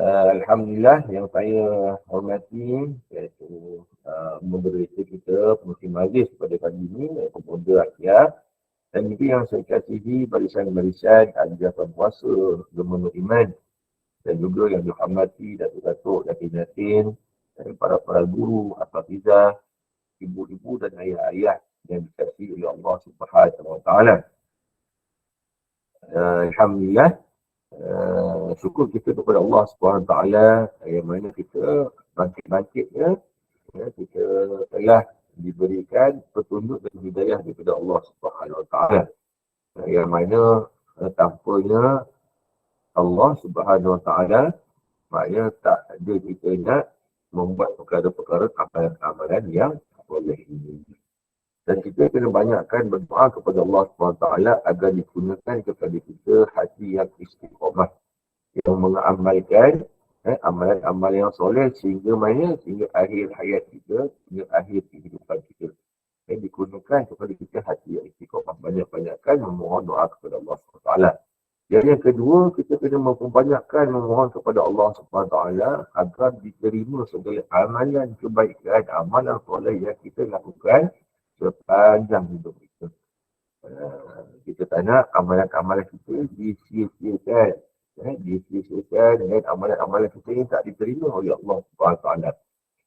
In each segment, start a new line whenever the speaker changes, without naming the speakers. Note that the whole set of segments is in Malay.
Alhamdulillah yang saya hormati iaitu moderator kita, pengurusi majlis pada pagi ini, iaitu Pemuda Akyar. Dan juga yang saya kasihi barisan-barisan Ajar Puasa, Gemenu Iman. Dan juga yang dihormati Datuk-Datuk, Datin-Datin, dan para guru, asatizah, ibu-ibu dan ayah-ayah yang dikasihi oleh Allah Subhanahu Wa Taala. Alhamdulillah. Syukur kita kepada Allah SWT yang mana kita bangkit-bangkitnya kita telah diberikan petunjuk dan hidayah daripada Allah SWT yang mana tanpanya Allah SWT maknanya tak ada kita nak membuat perkara-perkara amalan yang boleh ini. Dan kita kena banyakkan berdoa kepada Allah SWT agar digunakan kepada kita hati yang istiqamah. Yang mengamalkan amalan-amalan yang soleh sehingga akhir hayat kita, sehingga akhir kehidupan kita. Digunakan kepada kita hati yang istiqamah. Banyak-banyakkan memohon doa kepada Allah SWT. Yang kedua, kita kena membanyakkan memohon kepada Allah SWT agar diterima segala amalan kebaikan, amalan soleh yang kita lakukan sepanjang hidup kita. Kita tak nak amalan-amalan kita disia-siakan. Disia-siakan dengan amalan-amalan kita yang tak diterima oleh Allah SWT.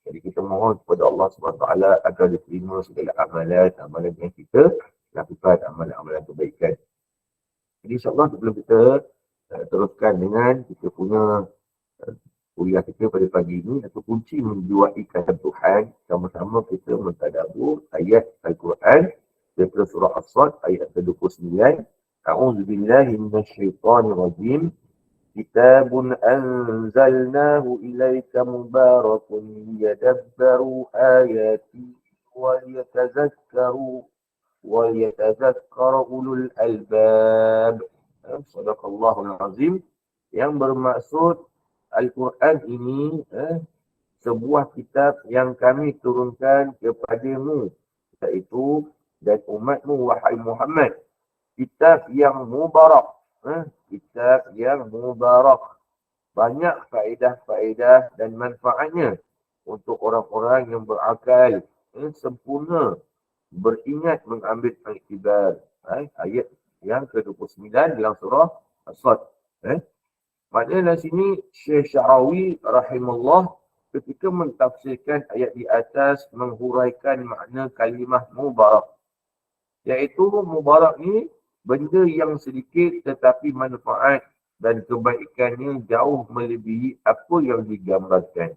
Jadi kita mohon kepada Allah SWT agar diterima segala amalan yang kita lakukan, amalan-amalan kebaikan. Jadi insyaAllah sebelum kita teruskan dengan kita punya kuliah kita pada pagi ini, atau kunci menjuai kata Tuhan, sama-sama kita mentadabur ayat Al-Quran daripada surah As-Sad ayat ke-29. A'udzubillahi minasyaitanirrajim. Kitabun anzalnahu ilaika mubarakun liyadabbaru ayati waliyatazakkaru ulul albab. Sadaqallahul azim. Yang bermaksud Al-Quran ini sebuah kitab yang kami turunkan kepadamu, iaitu dan umatmu wahai Muhammad, kitab yang mubarak, kitab yang mubarak, banyak faedah-faedah dan manfaatnya untuk orang-orang yang berakal, sempurna, beringat, mengambil iktibar. Ayat yang ke-29 dalam surah As-Sad. Maknanya di sini Syekh Syarawi rahimahullah ketika mentafsirkan ayat di atas menghuraikan makna kalimah mubarak. Iaitu mubarak ni benda yang sedikit tetapi manfaat dan kebaikannya jauh melebihi apa yang digambarkan.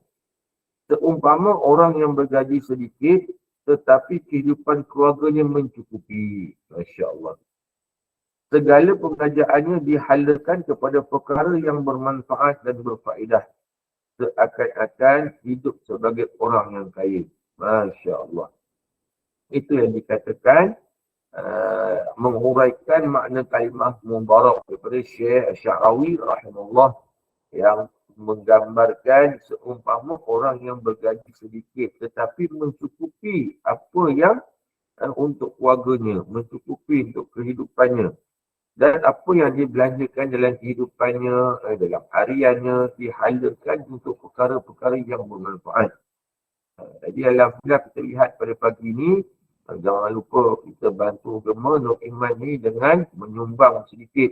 Seumpama orang yang bergaji sedikit tetapi kehidupan keluarganya mencukupi. Masya Allah. Segala pengajaannya dihalakan kepada perkara yang bermanfaat dan berfaedah. Seakan-akan hidup sebagai orang yang kaya. Masya Allah. Itu yang dikatakan menghuraikan makna kalimah mubarak daripada Syekh Syarawi rahimahullah yang menggambarkan seumpama orang yang bergaji sedikit tetapi mencukupi apa yang untuk keluarganya, mencukupi untuk kehidupannya. Dan apa yang dibelanjakan dalam kehidupannya, dalam hariannya, dihalakan untuk perkara-perkara yang bermanfaat. Jadi alhamdulillah kita lihat pada pagi ini, jangan lupa kita bantu Gemma Nur Iman ni dengan menyumbang sedikit.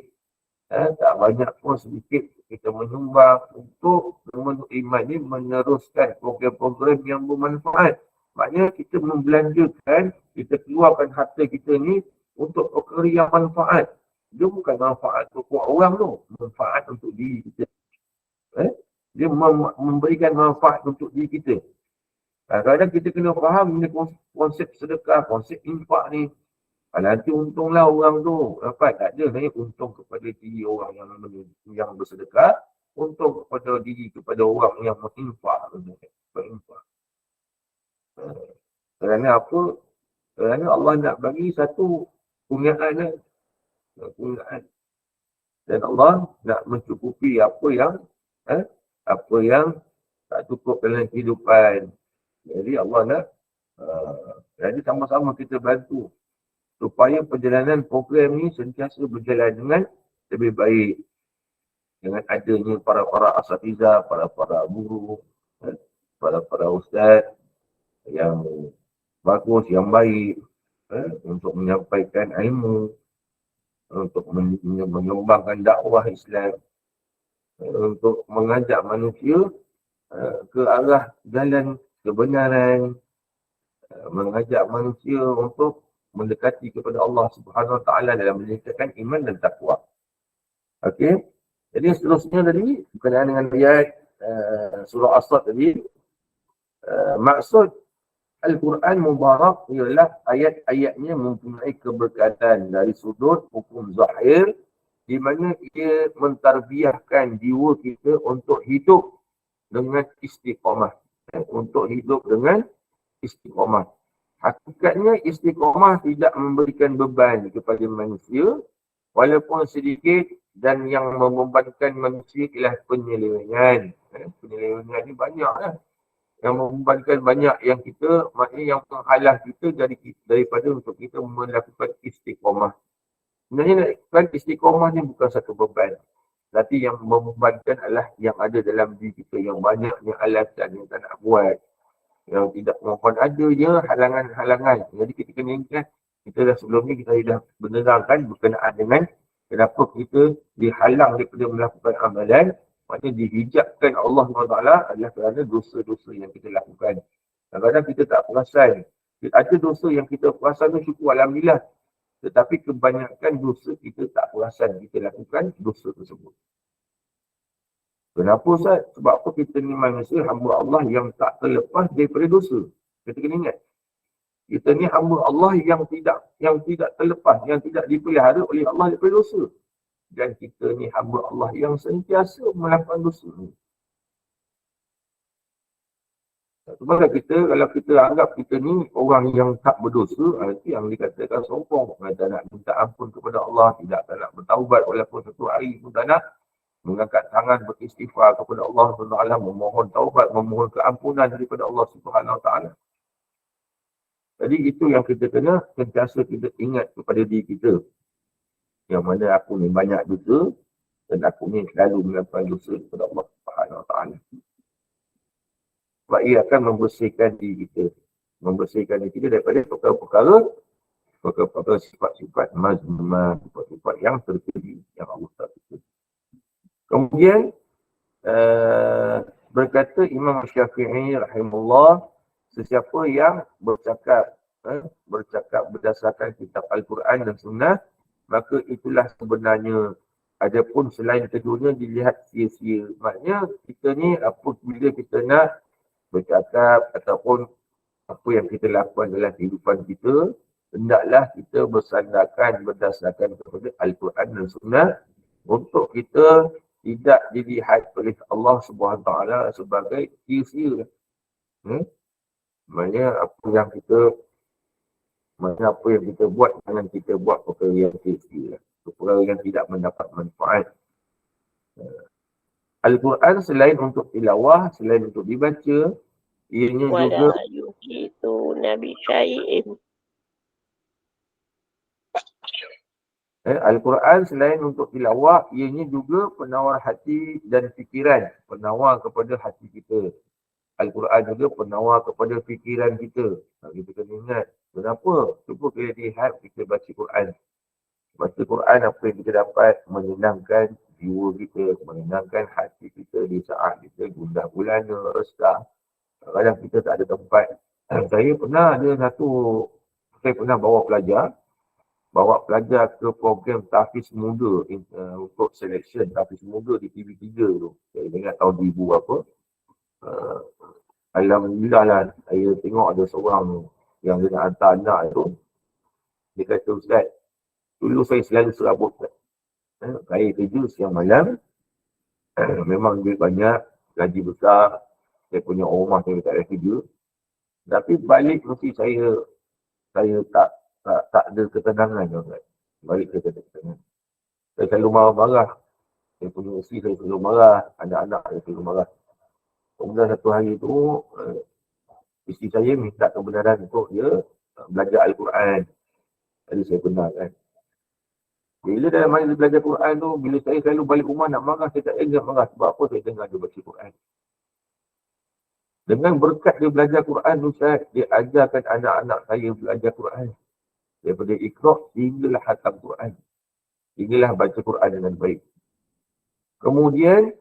Tak banyak pun sedikit kita menyumbang untuk Gemma Nur Iman ni meneruskan program-program yang bermanfaat. Maknanya kita membelanjakan, kita keluarkan harta kita ni untuk perkara yang manfaat. Dia bukan manfaat untuk orang tu, manfaat untuk diri kita. Dia memberikan manfaat untuk diri kita. Kadang-kadang kita kena faham ni konsep sedekah, konsep infak ni. Nanti untunglah orang tu. Dapat tak ada sebenarnya untung kepada diri orang yang bersedekah, untung kepada diri kepada orang yang menginfak. Kerana apa? Kerana Allah nak bagi satu punyaan. Dan Allah nak mencukupi apa yang tak cukup dalam kehidupan. Jadi Allah nak jadi sama-sama kita bantu supaya perjalanan program ni sentiasa berjalan dengan lebih baik. dengan adanya para-para asatiza, para-para guru, para-para ustaz yang bagus, yang baik, untuk menyampaikan ilmu, untuk mengembangkan dakwah Islam, untuk mengajak manusia ke arah jalan kebenaran, mengajak manusia untuk mendekati kepada Allah Subhanahu Wa Taala dalam meningkatkan iman dan takwa. Okey. Jadi seterusnya tadi berkenaan dengan ayat surah As-Sad tadi, maksud Al-Quran Mubarak ialah ayat-ayatnya mempunyai keberkatan dari sudut hukum zahir, di mana ia mentarbiahkan jiwa kita untuk hidup dengan istiqamah. Untuk hidup dengan istiqamah. Hakikatnya istiqamah tidak memberikan beban kepada manusia, walaupun sedikit, dan yang membebankan manusia ialah penyelewengan. Penyelewengan ni banyak lah. Yang membebankan banyak yang kita, maknanya yang menghalang kita daripada untuk kita melakukan istiqamah. Sebenarnya nak lakukan istiqamah ni bukan satu beban. Tapi yang membebankan adalah yang ada dalam diri kita, yang banyaknya alasan yang tak nak buat, yang tidak mohon ada je halangan-halangan. Jadi kita kena ingat, kita dah sebelum ni kita dah menerangkan berkenaan dengan kenapa kita dihalang daripada melakukan amalan. Maksudnya dihijabkan Allah SWT adalah kerana dosa-dosa yang kita lakukan. Kadang-kadang kita tak perasan. Ada dosa yang kita perasan tu syukur Alhamdulillah. Tetapi kebanyakan dosa kita tak perasan kita lakukan dosa tersebut. Kenapa Ustaz? Sebab apa kita ni manusia hamba Allah yang tak terlepas daripada dosa. Kita kena ingat. Kita ni hamba Allah yang tidak terlepas, yang tidak dipelihara oleh Allah daripada dosa. Dan kita ni hamba Allah yang sentiasa melakukan dosa ni. Sebab kalau kita anggap kita ni orang yang tak berdosa, itu yang dikatakan sombong. Tak nak minta ampun kepada Allah, tak nak bertaubat walaupun satu hari pun tak nak. Mengangkat tangan beristighfar kepada Allah SWT, memohon taubat, memohon keampunan daripada Allah SWT. Jadi itu yang kita kena sentiasa kita ingat kepada diri kita. Yang mana aku ni banyak dosa dan aku ni selalu melakukan dosa kepada Allah SWT. Sebab ia akan membersihkan diri kita. Membersihkan diri kita daripada perkara-perkara sifat-sifat mazmumah, sifat-sifat yang terjadi yang Allah tak suka. Kemudian berkata Imam Syafi'i rahimahullah, sesiapa yang bercakap berdasarkan kitab Al-Quran dan Sunnah, maka itulah sebenarnya. Adapun selain keduanya dilihat sia-sia. Maknanya kita ni apabila kita nak bercakap ataupun apa yang kita lakukan dalam kehidupan kita, hendaklah kita bersandarkan berdasarkan kepada Al-Quran dan Sunnah, untuk kita tidak dilihat oleh Allah SWT sebagai sia-sia. Maknanya apa yang kita buat, jangan kita buat perkara yang sia-sia, perkara yang tidak mendapat manfaat. Al-Quran selain untuk tilawah, selain untuk dibaca, ianya juga
itu Nabi Syai'im.
Al-Quran selain untuk tilawah, ianya juga penawar hati dan fikiran, penawar kepada hati kita. Al-Quran juga penawar kepada fikiran kita. Kita kena ingat, kenapa? Cuba kita lihat, kita baca Quran. Baca Quran, apa yang kita dapat menyenangkan jiwa kita, menyenangkan hati kita di saat kita gundah gulana, resah. Kadang kita tak ada tempat. Saya pernah bawa pelajar ke program Tahfiz Muda untuk selection Tahfiz Muda di TV3 tu. Saya ingat tahun 2000 apa. Alhamdulillah lah, saya tengok ada seorang yang dia nak hantar anak tu. Dia kata, Ustaz, dulu saya selalu serabut. Saya kerja siang malam. Memang duit banyak, gaji besar. Saya punya rumah saya tak ada kerja. Tapi balik mesti saya tak ada ketenangan. Balik saya tak ada ketenangan. Saya selalu marah-marah. Saya punya isteri saya selalu marah. Anak-anak saya selalu marah. Kemudian satu hari tu, isteri saya minta kebenaran untuk dia belajar Al-Quran. Jadi saya benarkan. Bila dalam masa belajar Quran tu, bila saya selalu balik rumah nak marah, saya tak ingat marah. Sebab apa saya dengar dia baca Quran. Dengan berkat dia belajar Quran tu, dia ajarkan anak-anak saya belajar Quran. Daripada Iqra' hinggalah khatam Quran. Hinggalah baca Quran dengan baik. Kemudian,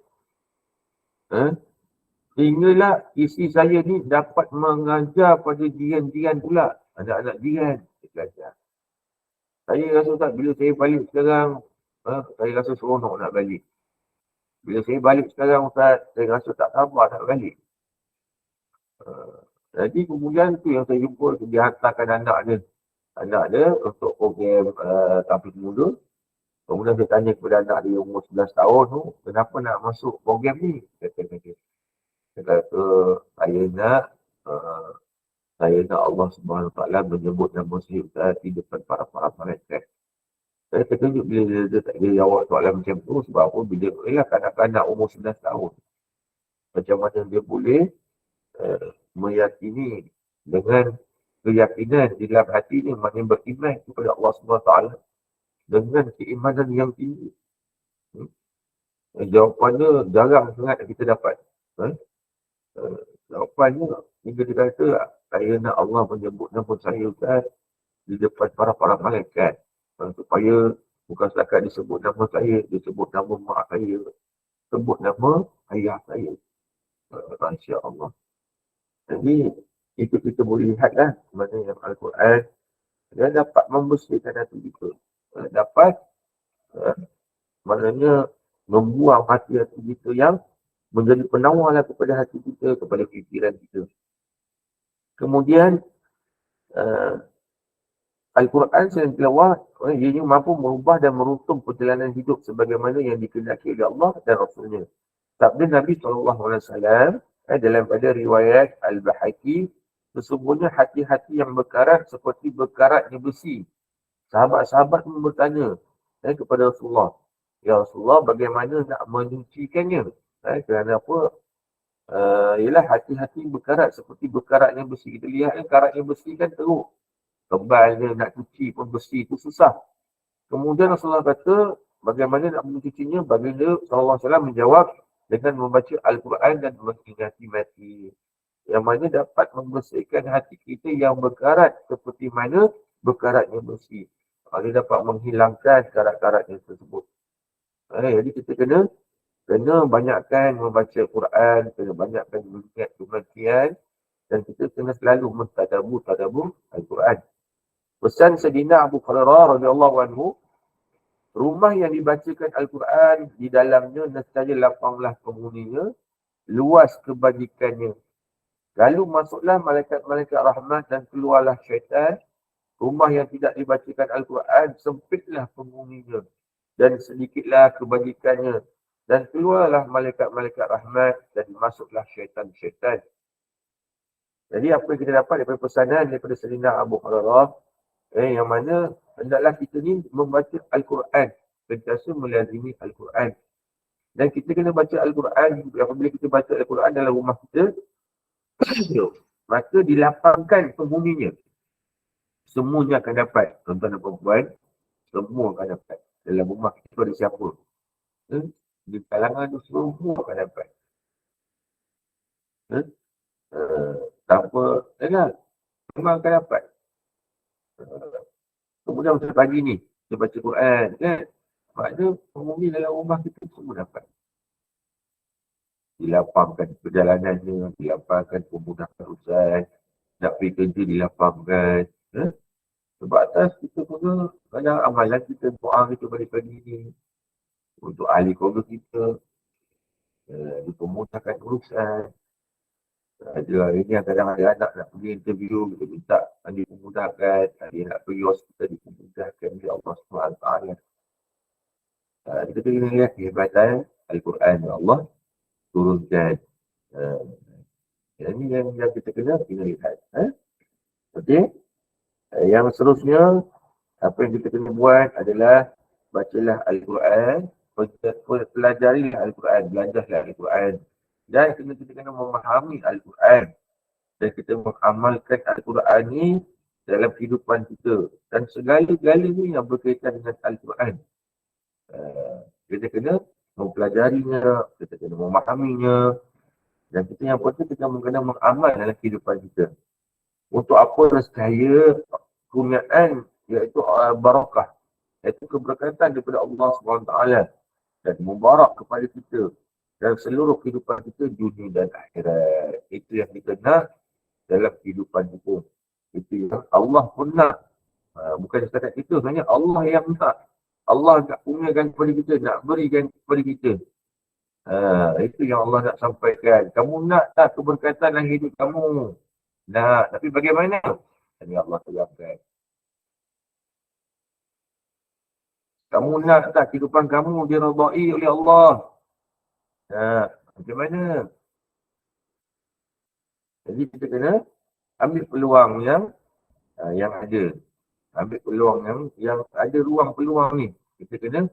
hinggalah isteri saya ni dapat mengajar pada jiran-jiran pula. Anak-anak jiran, dia belajar. Saya rasa tak, bila saya balik sekarang, saya rasa seronok nak balik. Bila saya balik sekarang Ustaz, saya rasa tak sabar nak balik. Jadi kemudian tu yang saya jumpa, dia hantarkan anak dia untuk program tampil muda. Kemudian saya tanya kepada anak dia umur 11 tahun tu, kenapa nak masuk program ni? Dia kata, saya nak Allah Subhanahu Wa Taala menyebut nama saya Ustaz di depan para malaikat. Saya terkejut bila dia tak boleh jawab soalan macam tu. Sebab apa? Bila kanak-kanak umur 11 tahun. Macam mana dia boleh meyakini dengan keyakinan di dalam hati ni, mana beriman kepada Allah SWT dengan keimanan yang tinggi. Jawapannya jarang sangat kita dapat. Jawapannya, hingga dia kata, saya nak Allah menyebut nama saya Ustaz di depan para malaikat. Supaya bukan setakat disebut nama saya, disebut nama mak saya, sebut nama ayah saya. Masya Allah. Jadi, itu kita boleh lihatlah mana yang Al-Quran dia dapat membersihkan hati kita. Dapat maknanya membuang hati-hati kita yang menjadi penawarlah kepada hati kita, kepada fikiran kita. Kemudian Al-Quran selain tilawah, ianya mampu merubah dan merutum perjalanan hidup sebagaimana yang dikehendaki oleh Allah dan Rasulnya. Sabda Nabi SAW dalam pada riwayat Al-Bahaki, sesungguhnya hati-hati yang berkarat seperti berkaratnya besi. Sahabat-sahabat pun bertanya kepada Rasulullah, ya Rasulullah, bagaimana nak menyucikannya? Kerana apa? Ialah hati-hati berkarat seperti berkaratnya besi. Kita lihat karatnya besi kan teruk. Tebalnya nak cuci pun besi itu susah. Kemudian Rasulullah kata, bagaimana nak mencucinya? Baginda SAW menjawab dengan membaca Al-Quran dan mengingati mati. Yang mana dapat membersihkan hati kita yang berkarat seperti mana berkaratnya besi. Dia dapat menghilangkan karat-karatnya tersebut. Jadi kita kena banyakkan membaca Quran, kena banyakkan mengingat kematian, dan kita kena selalu mentadabbur Al-Quran. Pesan Sayyidina Abu Hurairah radhiyallahu anhu, rumah yang dibacakan Al-Quran di dalamnya nescaya lapanglah penghuninya, luas kebajikannya. Lalu masuklah malaikat-malaikat rahmat dan keluarlah syaitan. Rumah yang tidak dibacakan Al-Quran sempitlah penghuninya dan sedikitlah kebajikannya. Dan keluarlah malaikat-malaikat rahmat dan masuklah syaitan-syaitan. Jadi apa yang kita dapat daripada pesanan daripada Sayyidina Abu Hurairah, yang mana hendaklah kita ni membaca Al-Quran, sentiasa melazimi Al-Quran. Dan kita kena baca Al-Quran, apabila kita baca Al-Quran dalam rumah kita, maka dilapangkan penghuninya. Semuanya akan dapat. Tuan-tuan dan perempuan, semua akan dapat. Dalam rumah kita ada siapa? Di kalangan tu semua akan dapat. Tanpa, memang akan dapat. Kemudian untuk pagi ni, kita baca Quran, kan? Maknanya penghuni dalam rumah kita semua dapat. Dilapangkan perjalanannya, dilapangkan pemudahkan urusan, nak pergi kerja dilapangkan. Sebab atas kita punya kadang amalan kita, doa kita pada pagi ni, untuk ahli keluarga kita, dipermudahkan urusan. Ada hari ni kadang ada anak nak pergi interview, kita minta dipermudahkan. Dia nak pergi hospital, dipermudahkan oleh Allah SWT. Kita kena lihat kehebatan Al-Quran yang Allah turunkan. Ini yang kita kena lihat. Okey. Yang seterusnya, apa yang kita kena buat adalah bacalah Al-Quran, pelajarilah Al-Quran, belajarlah Al-Quran. Dan kita kena memahami Al-Quran. Dan kita mengamalkan Al-Quran ni dalam kehidupan kita. Dan segala-galanya yang berkaitan dengan Al-Quran. Kita kena mempelajarinya, kita kena memahaminya, dan kita yang penting kita kena mengamal dalam kehidupan kita. Untuk apa nescaya kurniaan iaitu barakah, iaitu keberkatan daripada Allah SWT dan mubarak kepada kita dalam seluruh kehidupan kita dunia dan akhirat. Itu yang kita nak dalam kehidupan kita. Itu yang Allah pun nak. Bukan setakat itu, sebenarnya Allah yang nak. Allah nak kurniakan kepada kita, nak berikan kepada kita. Itu yang Allah nak sampaikan. Kamu nak tak keberkatan dalam hidup kamu? Nak, tapi bagaimana? Ini Allah terangkan. Kamu nak tak kehidupan kamu diridai oleh Allah? Macam mana? Jadi kita kena ambil peluang yang ada. Ambil peluang yang ada ruang peluang ni. Kita kena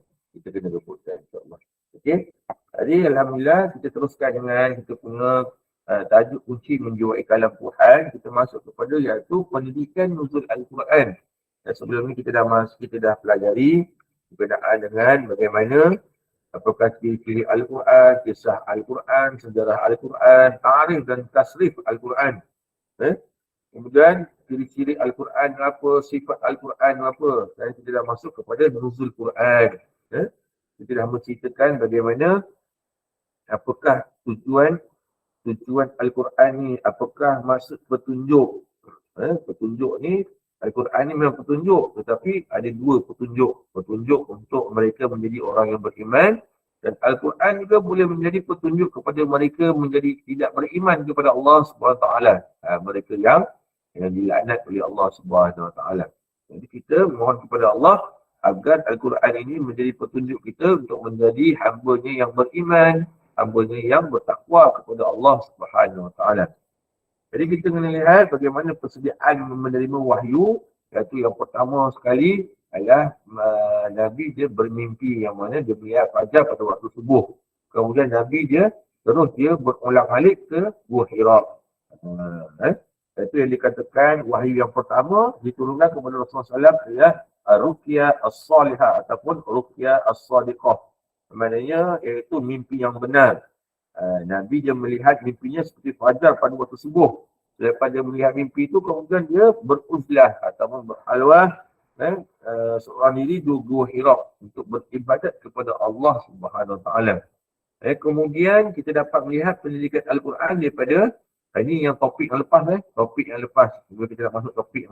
rebutkan, insyaAllah. Okey? Jadi Alhamdulillah kita teruskan dengan kita punya tajuk kunci menjiwai kalam Tuhan. Kita masuk kepada iaitu pendidikan nuzul Al-Quran. Dan sebelum ni kita dah pelajari berkenaan dengan bagaimana apakah ciri-ciri Al-Quran, kisah Al-Quran, sejarah Al-Quran, tarikh dan tasrif Al-Quran. Kemudian ciri-ciri Al-Quran apa, sifat Al-Quran apa. Dan kita dah masuk kepada nuzul Quran. Kita dah menceritakan bagaimana apakah tujuan Al-Quran ni, apakah maksud petunjuk. Petunjuk ni, Al-Quran ni memang petunjuk, tetapi ada dua petunjuk. Petunjuk untuk mereka menjadi orang yang beriman, dan Al-Quran juga boleh menjadi petunjuk kepada mereka menjadi tidak beriman kepada Allah SWT. Mereka yang dilaknat oleh Allah SWT. Jadi kita mohon kepada Allah agar Al-Quran ini menjadi petunjuk kita untuk menjadi hamba-Nya yang beriman, hamba-Nya yang bertakwa kepada Allah SWT. Jadi kita kena lihat bagaimana persediaan menerima wahyu, iaitu yang pertama sekali adalah Nabi dia bermimpi yang mana dia melihat fajar pada waktu subuh. Kemudian Nabi dia berulang alik ke Gua Hira. Itu yang dikatakan wahyu yang pertama diturunkan kepada Rasulullah SAW adalah Ruqyah As-Salihah ataupun Ruqyah As-Sadiqah. Maknanya iaitu mimpi yang benar. Nabi dia melihat mimpinya seperti fajar pada waktu subuh. Selepas dia melihat mimpi itu, kemudian dia beruzlah ataupun berhalwah seorang diri di Gua Hira untuk beribadat kepada Allah Subhanahu Wa Taala. Kemudian kita dapat melihat pendidikan Al-Quran daripada ini yang topik yang lepas topik yang lepas. Sebelum kita nak masuk topik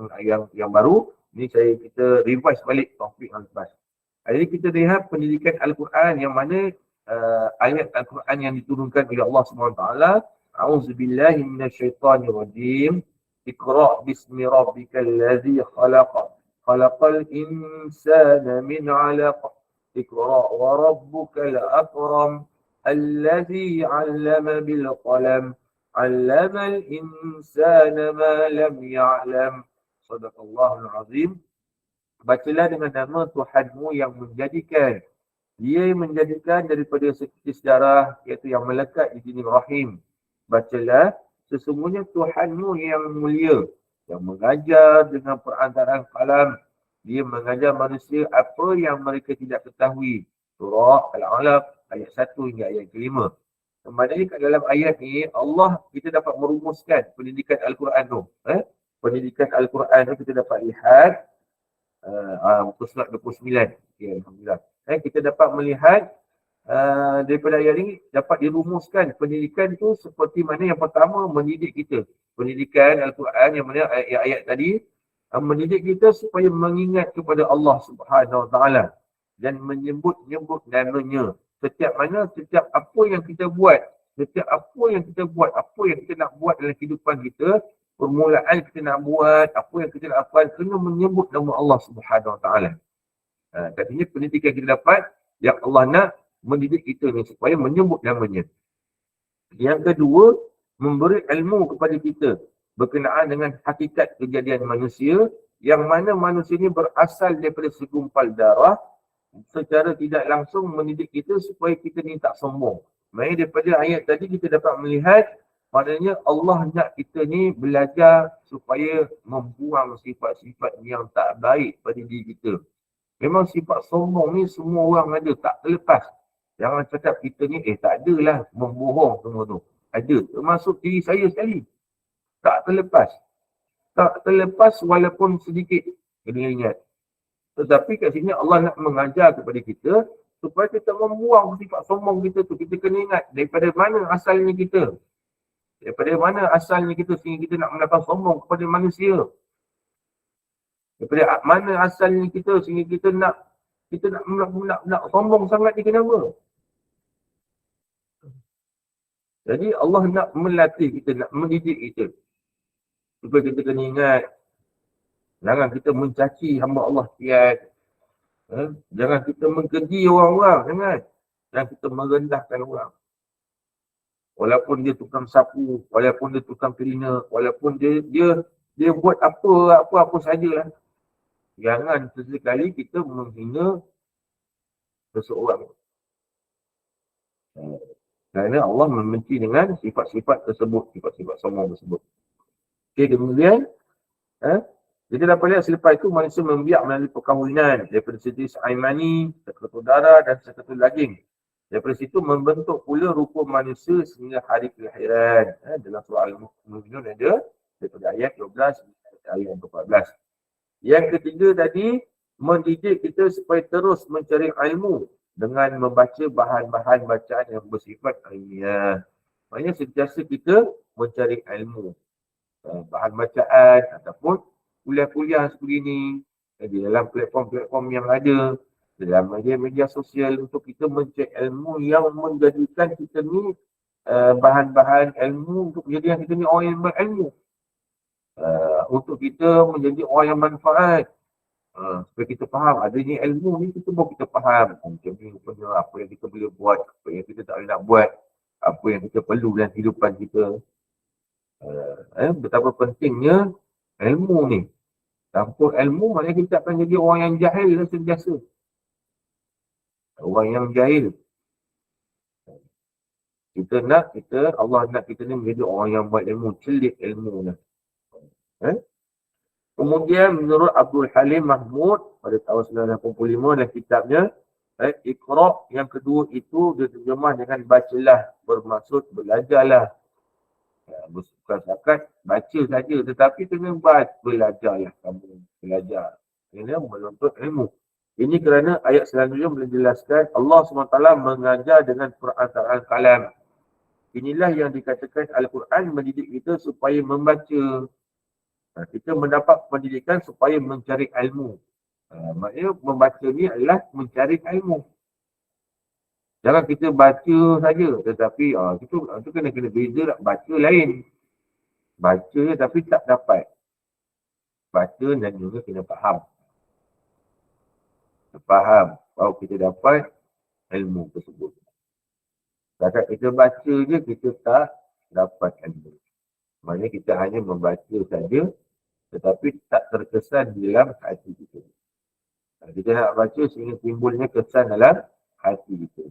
yang baru, ni kita revise balik topik yang lepas. Jadi kita lihat pendidikan Al-Quran yang mana ayat Al-Quran yang diturunkan oleh Allah SWT. A'udzubillahi minasyaitanirrajim. Iqra' bismi rabbikal ladzi khalaq. Khalaqal insana min 'alaq. Iqra' wa rabbukal akram. Alladzi 'allama bil qalam. 'Allamal insana ma lam ya'lam. Sadaqallahul azim. Bacalah dengan nama Tuhanmu yang menjadikan. Dia menjadikan daripada seperti sejarah iaitu yang melekat di sini rahim. Bacalah sesungguhnya Tuhanmu yang mulia yang mengajar dengan perantaraan kalam. Dia mengajar manusia apa yang mereka tidak ketahui. Surah Al-Alaq ayat 1 hingga ayat ke-5. Maknanya kat dalam ayat ni Allah kita dapat merumuskan pendidikan Al-Quran tu. Pendidikan Al-Quran tu kita dapat lihat muka surat 29. Okay, Alhamdulillah. Kita dapat melihat daripada ayat ini dapat dirumuskan pendidikan tu seperti mana yang pertama mendidik kita. Pendidikan Al-Quran yang mana ayat-ayat tadi mendidik kita supaya mengingat kepada Allah Subhanahu Wa Taala dan menyebut-nyebut namanya. Setiap apa yang kita buat, apa yang kita nak buat dalam kehidupan kita, permulaan kita nak buat, apa yang kita nak lakukan, kena menyebut nama Allah Subhanahu Wa Taala. Katanya pendidikan kita dapat, yang Allah nak mendidik kita ni supaya menyebut namanya. Yang kedua, memberi ilmu kepada kita berkenaan dengan hakikat kejadian manusia, yang mana manusia ni berasal daripada segumpal darah, secara tidak langsung mendidik kita supaya kita ni tak sombong. Maksudnya daripada ayat tadi kita dapat melihat Maknanya Allah nak kita ni belajar supaya membuang sifat-sifat yang tak baik pada diri kita. Memang sifat sombong ni semua orang ada, tak terlepas. Jangan cakap kita ni, tak adalah membohong semua tu. Ada, termasuk diri saya sekali. Tak terlepas. Tak terlepas walaupun sedikit. Kena ingat. Tetapi kat sini Allah nak mengajar kepada kita supaya kita membuang sifat sombong kita tu. Kita kena ingat daripada mana asalnya kita. Daripada mana asalnya kita sehingga kita nak mendapat sombong kepada manusia. Daripada mana asalnya kita sehingga kita nak sombong sangat ni kenapa? Jadi Allah nak melatih kita, nak mendidik kita. Supaya kita kena ingat. Jangan kita mencaci hamba Allah sekalian. Jangan kita mengkeji orang-orang. Jangan kita merendahkan orang. Walaupun dia tukang sapu, walaupun dia tukang cleaner, walaupun dia buat apa sajalah. Jangan sesekali kita menghina seseorang. Kerana Allah membenci dengan sifat-sifat tersebut, sifat-sifat sombong tersebut. Okey, kemudian kita dapat lihat selepas itu manusia membiak melalui perkahwinan daripada segi saimani, sekutu darah dan sekutu daging. Daripada situ membentuk pula rupa manusia sehingga hari kelahiran. Dalam surah Al-Mu'minun ada daripada ayat 12 hingga ayat 14. Yang ketiga tadi, mendidik kita supaya terus mencari ilmu dengan membaca bahan-bahan bacaan yang bersifat ilmiah. Maksudnya sentiasa kita mencari ilmu. Bahan bacaan ataupun kuliah-kuliah seperti ini di dalam platform-platform yang ada, dalam media-media sosial untuk kita mencari ilmu yang menjadikan kita ni bahan-bahan ilmu untuk menjadikan kita ni orang yang berilmu. Untuk kita menjadi orang yang manfaat. Supaya kita faham adanya ilmu ni, kita baru kita faham macam ni rupanya apa yang kita boleh buat, apa yang kita tak boleh nak buat, apa yang kita perlu dalam kehidupan kita. Betapa pentingnya ilmu ni. Tanpa ilmu maknanya kita akan jadi orang yang jahil dan sentiasa. Orang yang jahil. Allah nak kita ni menjadi orang yang berilmu, celik ilmu ni. Kemudian menurut Abdul Halim Mahmud pada tahun 1985 dalam kitabnya Iqra, yang kedua itu dia terjemah dengan bacalah, bermaksud belajarlah. Bukan setakat baca saja, tetapi kena belajarlah kamu, belajar. Kena menuntut ilmu. Ini kerana ayat selanjutnya menjelaskan Allah SWT mengajar dengan perantaraan kalam. Inilah yang dikatakan Al-Quran mendidik kita supaya membaca. Kita mendapat pendidikan supaya mencari ilmu. Maknanya membaca ni adalah mencari ilmu. Jangan kita baca saja, tetapi itu kena beza tak? Baca lain. Baca tapi tak dapat. Baca dan juga kena faham. Faham baru kita dapat ilmu tersebut. Setakat kita baca je, kita tak dapat ilmu. Maknanya kita hanya membaca saja, tetapi tak terkesan dalam hati kita. Kita nak baca sehingga timbulnya kesan dalam hati kita.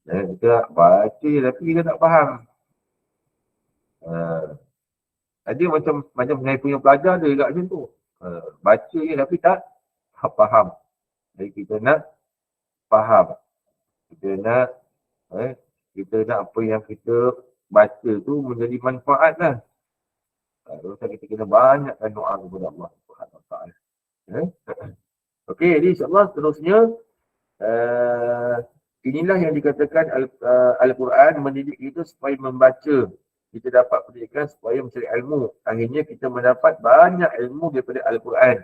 Dan kita baca je tapi kita tak faham. Ada macam saya punya pelajar dia juga macam tu. Baca je tapi tak faham. Jadi kita nak faham. Kita nak apa yang kita baca tu menjadi manfaat lah. Terus kita kena banyakkan doa kepada Allah Subhanahu Wa Taala. Okey, jadi insya-Allah seterusnya inilah yang dikatakan Al-Quran mendidik kita supaya membaca. Kita dapat pendidikan supaya mencari ilmu. Akhirnya kita mendapat banyak ilmu daripada Al-Quran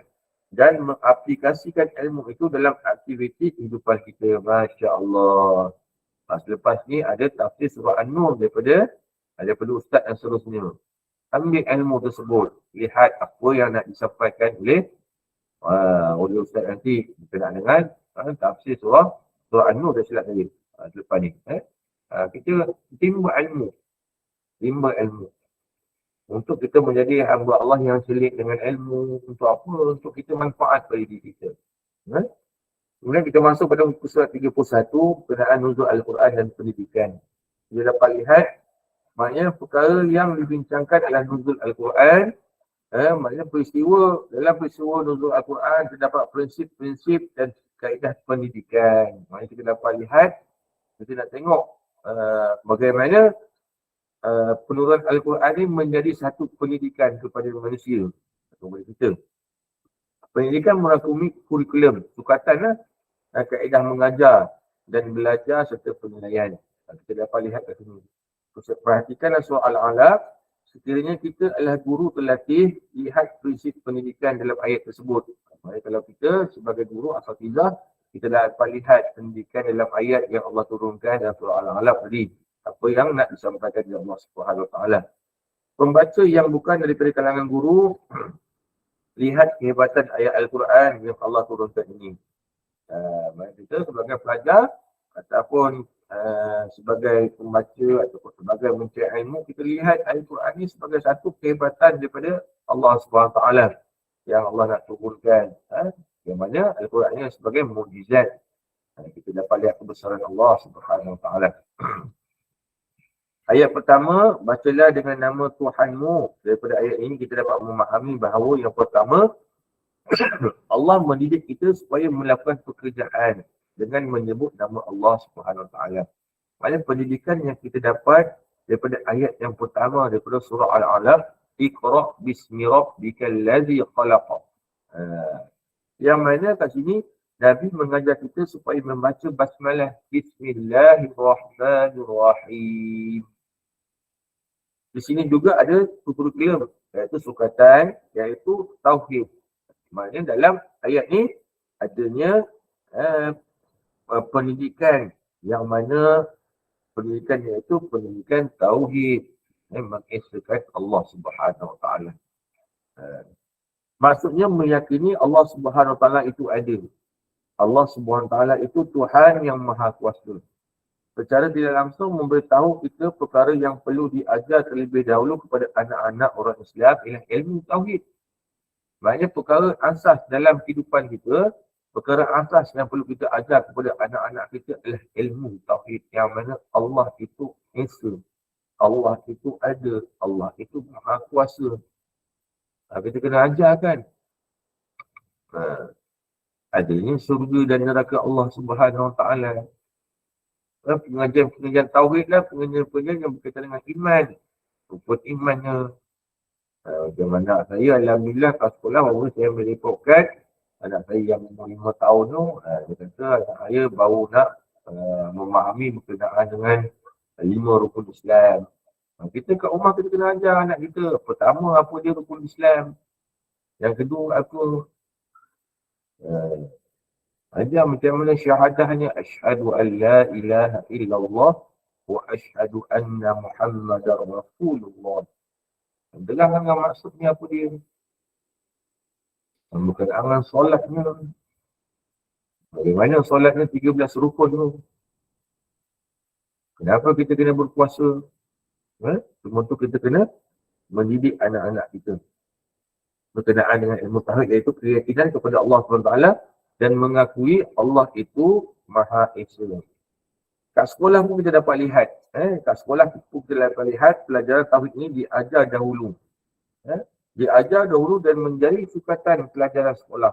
dan mengaplikasikan ilmu itu dalam aktiviti kehidupan kita. Masya Allah. Selepas ni ada tafsir surah An-Nur daripada Ustaz dan seterusnya. Ambil ilmu tersebut. Lihat apa yang nak disampaikan oleh Ustaz nanti. Kita nak dengar tafsir surah An-Nur dah silap tadi. Selepas ni. Kita timba ilmu. Untuk kita menjadi hamba Allah yang selit dengan ilmu. Untuk apa? Untuk kita manfaat pada diri kita. Kemudian kita masuk pada muka surat 31, berkenaan nuzul Al-Quran dan pendidikan. dia dapat lihat, maknanya perkara yang dibincangkan adalah nuzul Al-Quran. Maknanya dalam peristiwa nuzul Al-Quran terdapat prinsip-prinsip dan kaedah pendidikan. Maknanya kita dapat lihat, kita nak tengok bagaimana penurunan Al-Quran ini menjadi satu pendidikan kepada manusia kepada kita. Pendidikan merangkumi kurikulum, sukatan kaedah mengajar dan belajar serta penilaian. Kita dapat lihat kat sini. Perhatikanlah surah Al-Alaq. Sekiranya kita adalah guru terlatih, lihat prinsip pendidikan dalam ayat tersebut. Maksudnya kalau kita sebagai guru asatizah, kita dapat lihat pendidikan dalam ayat yang Allah turunkan dalam surah Al-Alaq tadi. Apa yang nak disampaikan oleh Allah Subhanahu Wa Taala. Pembaca yang bukan daripada kalangan guru, lihat kehebatan ayat Al-Quran yang Allah turunkan ini. Kita sebagai pelajar ataupun sebagai pembaca ataupun sebagai mencari ilmu, kita lihat Al-Quran ini sebagai satu kehebatan daripada Allah SWT yang Allah nak turunkan. Yang mana Al-Quran ini sebagai mukjizat. Kita dapat lihat kebesaran Allah SWT. Ayat pertama, bacalah dengan nama Tuhanmu. Daripada ayat ini kita dapat memahami bahawa yang pertama, Allah mendidik kita supaya melakukan pekerjaan dengan menyebut nama Allah Subhanahu Wa Taala. Maksudnya pendidikan yang kita dapat daripada ayat yang pertama daripada surah Al-Alaq, Iqra' bismi rabbikal ladzi khalaq. Yang mana kat sini Nabi mengajar kita supaya membaca basmalah, Bismillahirrahmanirrahim. Di sini juga ada kurikulum, iaitu sukatan, iaitu tauhid. Maknanya dalam ayat ni adanya pendidikan yang mana pendidikan iaitu pendidikan tauhid, mengesahkan Allah Subhanahu Wa Taala. Maksudnya meyakini Allah Subhanahu Wa Taala itu ada. Allah Subhanahu Wa Taala itu Tuhan yang Maha Kuasa. Secara tidak langsung memberitahu kita perkara yang perlu diajar terlebih dahulu kepada anak-anak orang Islam ialah ilmu tauhid. Maknanya perkara asas dalam kehidupan kita, perkara asas yang perlu kita ajar kepada anak-anak kita adalah ilmu tauhid, yang mana Allah itu Esa, Allah itu ada, Allah itu Maha Kuasa. Kita kena ajar kan. Adanya surga dan neraka Allah Subhanahu Wa Taala. Pengajian tauhid lah, pengajian yang berkaitan dengan iman. Rukun imannya. Macam anak saya, alhamdulillah kat sekolah baru saya mereportkan anak saya yang umur 5 tahun tu, dia kata anak saya baru nak memahami berkenaan dengan 5 rukun Islam. Kita kat rumah kita kena ajar anak kita. Pertama, apa dia rukun Islam. Yang kedua, apa? Ajar macam mana syahadahnya. Asyhadu an la ilaha illallah wa asyhadu anna Muhammadar Rasulullah. Adalah dengan maksudnya apa dia. Bukan angan solatnya. Bagaimana solatnya 13 rukun tu. Kenapa kita kena berpuasa? Semua tu kita kena mendidik anak-anak kita. Berkenaan dengan ilmu tauhid, iaitu keyakinan kepada Allah SWT dan mengakui Allah itu Maha Esa. Kat sekolah pun kita dapat lihat. Kat sekolah pun kita dapat lihat pelajaran tauhid ini diajar dahulu. Diajar dahulu dan menjadi sukatan pelajaran sekolah.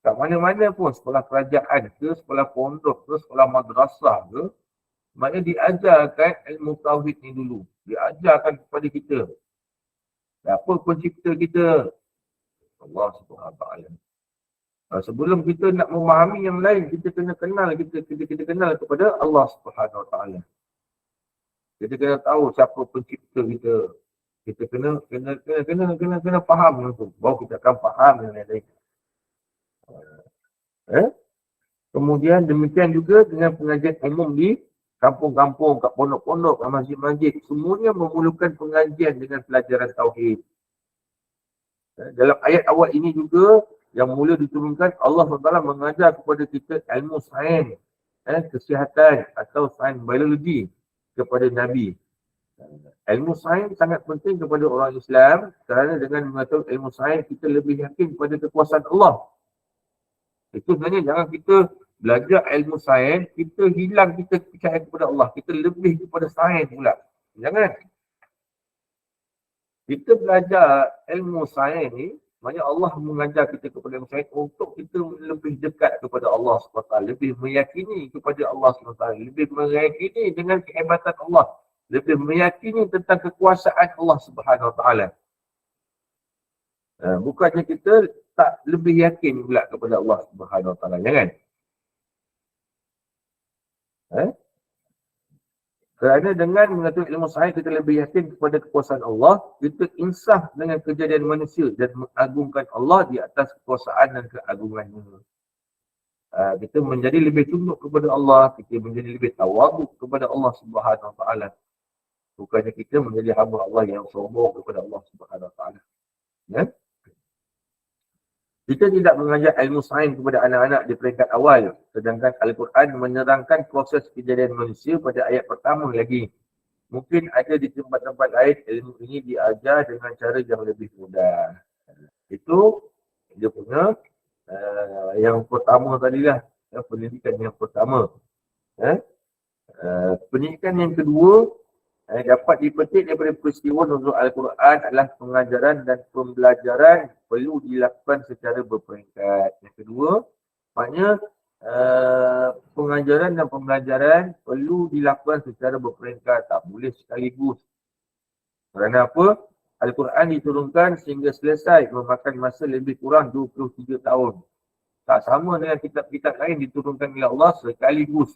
Kat mana-mana pun, sekolah kerajaan ke, sekolah pondok ke, sekolah madrasah ke, maknanya diajarkan ilmu tauhid ni dulu. Diajarkan kepada kita. Apa pencipta kita? Allah Subhanahu Wa Taala. Sebelum kita nak memahami yang lain, kita kena kenal kita kenal kepada Allah Subhanahu Wa Taala. Kita kena tahu siapa pencipta kita. Kita kena faham yang tu. Baru kita akan faham yang lain. Kemudian demikian juga dengan pengajian umum di kampung-kampung, kat pondok-pondok, masjid-masjid. Semuanya memerlukan pengajian dengan pelajaran tauhid. Dalam ayat awal ini juga yang mula diturunkan, Allah SWT mengajar kepada kita ilmu sains, kesihatan atau sains biologi kepada Nabi. Ilmu sains sangat penting kepada orang Islam kerana dengan mengetahui ilmu sains kita lebih yakin kepada kekuasaan Allah. Itu sebenarnya jangan kita belajar ilmu sains, kita hilang kita percaya kepada Allah. Kita lebih kepada sains pula. Jangan. Kita belajar ilmu sains ni, maknanya Allah mengajar kita kepada ilmu sains untuk kita lebih dekat kepada Allah SWT. Lebih meyakini kepada Allah SWT. Lebih meyakini dengan kehebatan Allah. Lebih meyakini tentang kekuasaan Allah SWT. Bukannya kita tak lebih yakin pula kepada Allah SWT. Jangan. Kerana dengan mengetahui ilmu sains kita lebih yakin kepada kekuasaan Allah, kita insaf dengan kejadian manusia dan mengagungkan Allah di atas kekuasaan dan keagungannya. Kita menjadi lebih tunduk kepada Allah, kita menjadi lebih tawaduk kepada Allah Subhanahu Wa Taala. Bukannya kita menjadi hamba Allah yang sombong kepada Allah Subhanahu Wa Taala. Ya? Kita tidak mengajar ilmu sains kepada anak-anak di peringkat awal. Sedangkan Al-Quran menerangkan proses kejadian manusia pada ayat pertama lagi. Mungkin ada di tempat-tempat lain ilmu ini diajar dengan cara yang lebih mudah. Itu dia punya yang pertama tadilah. Pendidikan yang pertama. Pendidikan yang kedua dapat dipetik daripada peristiwa nuzul Al-Quran adalah pengajaran dan pembelajaran perlu dilakukan secara berperingkat. Yang kedua, maknanya pengajaran dan pembelajaran perlu dilakukan secara berperingkat. Tak boleh sekaligus. Kerana apa? Al-Quran diturunkan sehingga selesai memakan masa lebih kurang 23 tahun. Tak sama dengan kitab-kitab lain diturunkan oleh Allah sekaligus.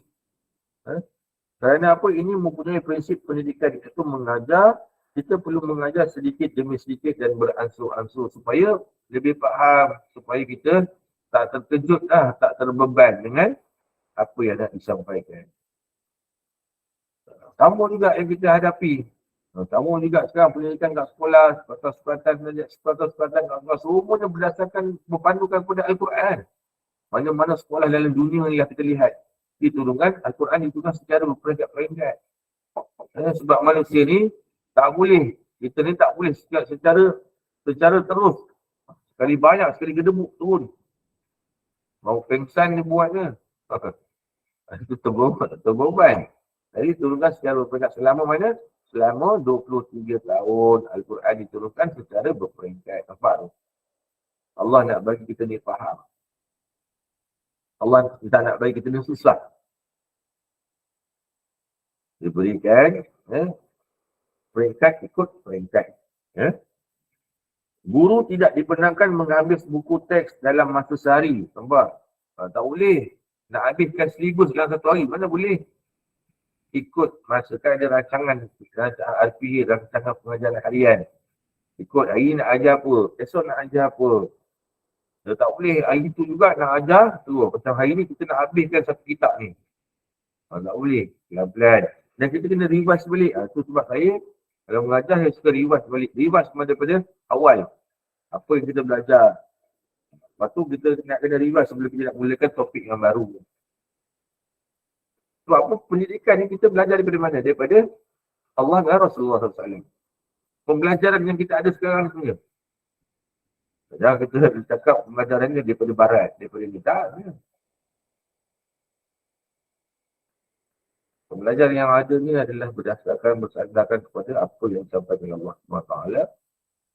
Kerana apa? Ini mempunyai prinsip pendidikan. Itu mengajar, kita perlu mengajar sedikit demi sedikit dan beransur-ansur supaya lebih faham, supaya kita tak terkejut tak terbeban dengan apa yang nak disampaikan. Sama juga yang kita hadapi. Sama juga sekarang pendidikan kat sekolah, sepatutnya kat sekolah, semuanya berdasarkan berpandukan kepada Al-Quran. Mana-mana sekolah dalam dunia yang kita lihat. Diturunkan, Al-Quran diturunkan secara berperingkat-peringkat. Sebab manusia ni tak boleh, kita ni tak boleh secara terus. Sekali banyak, sekali gedebuk turun. Mau pengsan dia buatnya. Itu terbeban. Jadi turunkan secara berperingkat selama mana? Selama 23 tahun Al-Quran diturunkan secara berperingkat. Nampak tu? Allah nak bagi kita ni faham. Allah tak nak bagi kita ni susah. Diberikan peringkat ikut peringkat. Guru tidak dibenarkan menghabis buku teks dalam masa sehari. Nampak? Tak boleh. Nak habiskan silibus dalam satu hari. Mana boleh? Ikut masa kan ada rancangan RPH, rancangan pengajaran harian. Ikut hari nak ajar apa. Esok nak ajar apa. Dia tak boleh, hari itu juga nak ajar, tu. Macam hari ni kita nak habiskan satu kitab ni. Tak boleh, pelan-pelan. Dan kita kena revise balik. Tu sebab saya, kalau mengajar, saya suka revise balik. Revise daripada awal. Apa yang kita belajar. Lepas tu kita nak kena revise sebelum kita nak mulakan topik yang baru. Sebab apa pendidikan ni kita belajar daripada mana? Daripada Allah dan Rasulullah SAW. Pembelajaran yang kita ada sekarang sebenarnya. Jangan kita cakap pembelajarannya daripada barat, daripada kita. Pembelajaran yang ada ni adalah bersandarkan kepada apa yang disampaikan oleh Allah SWT